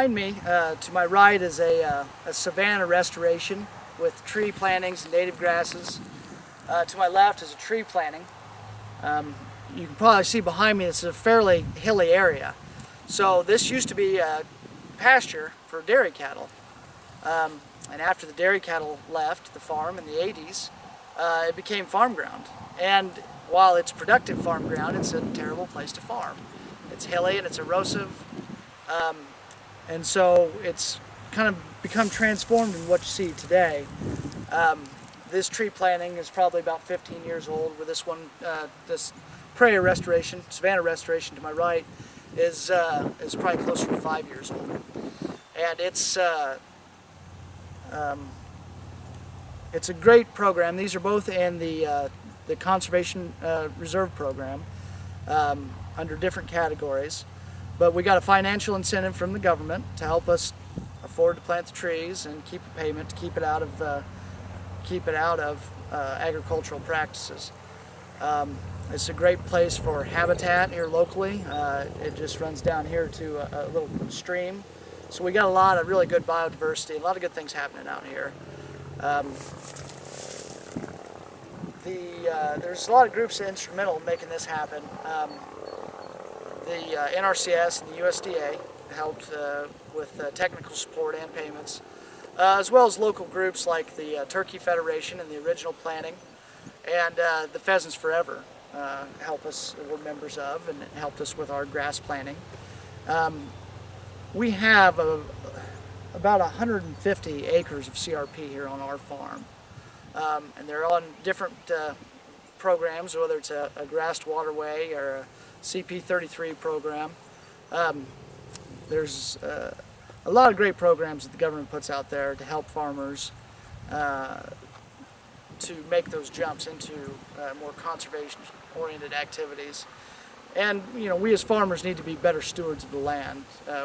behind me, to my right, is a savanna restoration with tree plantings and native grasses. To my left is a tree planting. You can probably see behind me it's a fairly hilly area. So this used to be a pasture for dairy cattle. And after the dairy cattle left the farm in the 80s, it became farm ground. And while it's productive farm ground, it's a terrible place to farm. It's hilly and it's erosive. And so it's kind of become transformed in what you see today. This tree planting is probably about 15 years old, where this one, this prairie restoration, savanna restoration to my right, is probably closer to 5 years old. And it's a great program. These are both in the Conservation Reserve Program under different categories. But we got a financial incentive from the government to help us afford to plant the trees and keep a payment to keep it out of agricultural practices. It's a great place for habitat here locally. It just runs down here to a little stream. So we got a lot of really good biodiversity, a lot of good things happening out here. There's a lot of groups instrumental in making this happen. The NRCS and the USDA helped with technical support and payments, as well as local groups like the Turkey Federation and the Original Planting, and the Pheasants Forever help us, we're members of, and helped us with our grass planting. We have about 150 acres of CRP here on our farm, and they're on different programs, whether it's a grassed waterway or a CP33 program. There's a lot of great programs that the government puts out there to help farmers to make those jumps into more conservation-oriented activities. And we as farmers need to be better stewards of the land.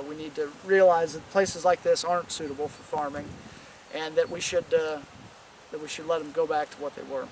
We need to realize that places like this aren't suitable for farming, and that we should let them go back to what they were.